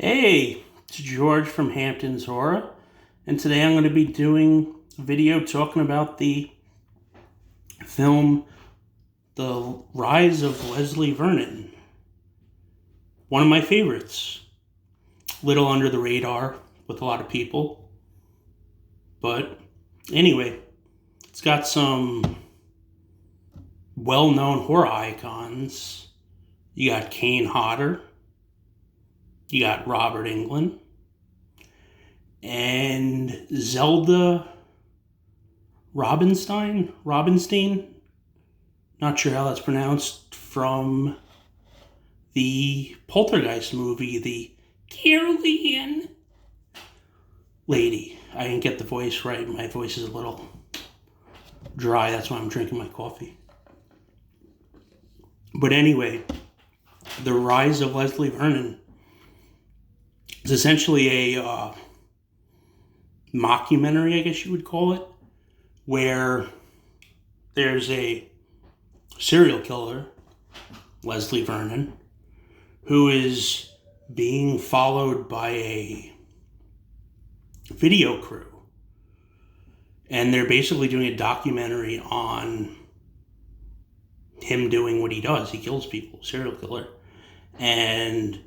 Hey, it's George from Hampton's Horror, and today I'm going to be doing a video talking about the film The Rise of Leslie Vernon. One of my favorites. Little under the radar with a lot of people. But anyway, it's got some well-known horror icons. You got Kane Hodder. You got Robert Englund. And Zelda Robinstein, not sure how that's pronounced, from the Poltergeist movie, the Caroline lady. I didn't get the voice right. My voice is a little dry. That's why I'm drinking my coffee. But anyway, The Rise of Leslie Vernon is essentially a mockumentary, I guess you would call it, where there's a serial killer, Leslie Vernon, who is being followed by a video crew. And they're basically doing a documentary on him doing what he does. He kills people, serial killer. And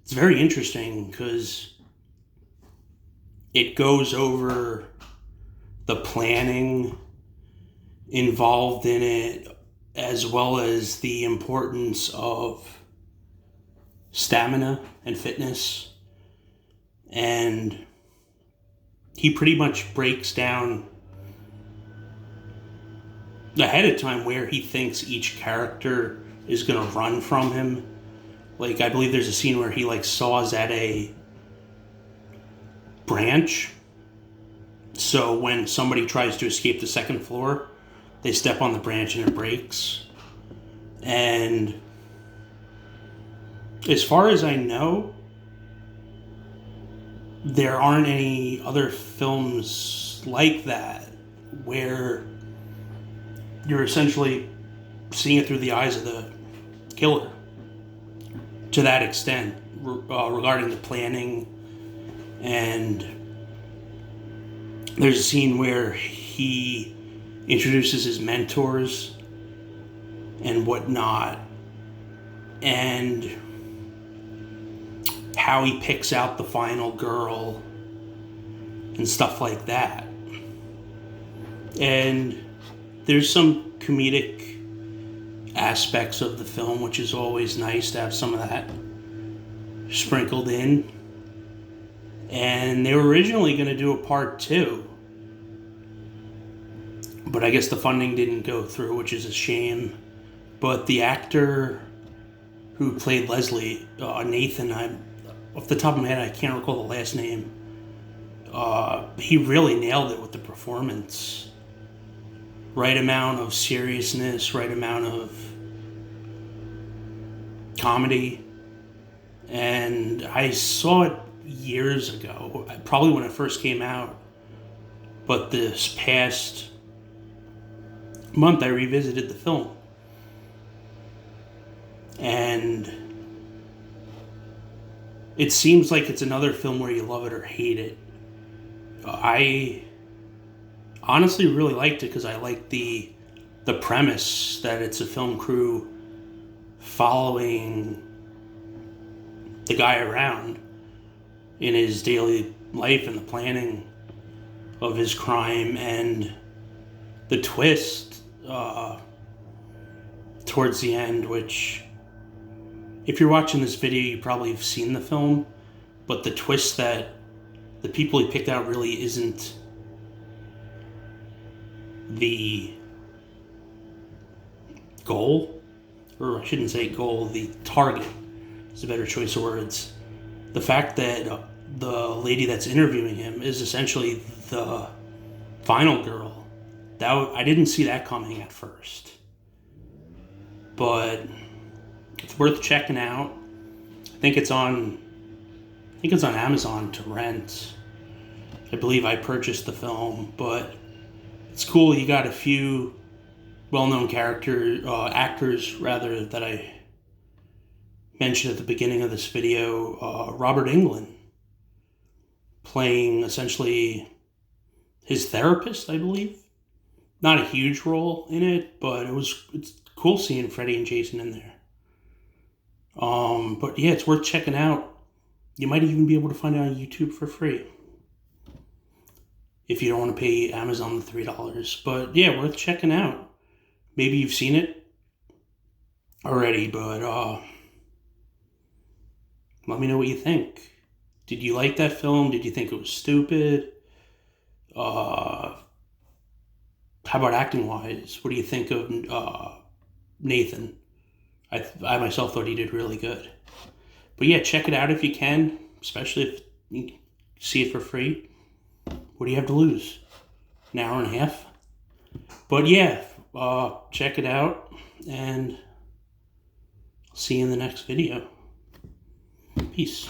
it's very interesting because it goes over the planning involved in it, as well as the importance of stamina and fitness. And he pretty much breaks down ahead of time where he thinks each character is going to run from him. Like, I believe there's a scene where he, saws at a branch. So when somebody tries to escape the second floor, they step on the branch and it breaks. And as far as I know, there aren't any other films like that where you're essentially seeing it through the eyes of the killer to that extent, regarding the planning. And there's a scene where he introduces his mentors and whatnot, and how he picks out the final girl and stuff like that. And there's some comedic aspects of the film, which is always nice to have some of that sprinkled in. And they were originally going to do a part 2, but I guess the funding didn't go through, which is a shame. But the actor who played Leslie, Nathan, off the top of my head, I can't recall the last name. He really nailed it with the performance. Right amount of seriousness, right amount of comedy. And I saw it years ago, probably when it first came out. But this past month, I revisited the film. And it seems like it's another film where you love it or hate it. I honestly really liked it because I liked the premise that it's a film crew following the guy around in his daily life and the planning of his crime, and the twist towards the end, which, if you're watching this video, you probably have seen the film, but the twist that the people he picked out really isn't the goal, or I shouldn't say goal, the target is a better choice of words. The fact that the lady that's interviewing him is essentially the final girl, I didn't see that coming at first. But it's worth checking out. I think it's on Amazon to rent. I believe I purchased the film, but it's cool. You got a few well-known actors that I mentioned at the beginning of this video, Robert Englund playing essentially his therapist, I believe. Not a huge role in it, but it's cool seeing Freddy and Jason in there. But yeah, it's worth checking out. You might even be able to find it on YouTube for free if you don't want to pay Amazon the $3. But yeah, worth checking out. Maybe you've seen it already, but let me know what you think. Did you like that film? Did you think it was stupid? How about acting wise? What do you think of Nathan? I myself thought he did really good. But yeah, check it out if you can, especially if you see it for free. What do you have to lose? An hour and a half? But yeah, check it out, and I'll see you in the next video. Peace.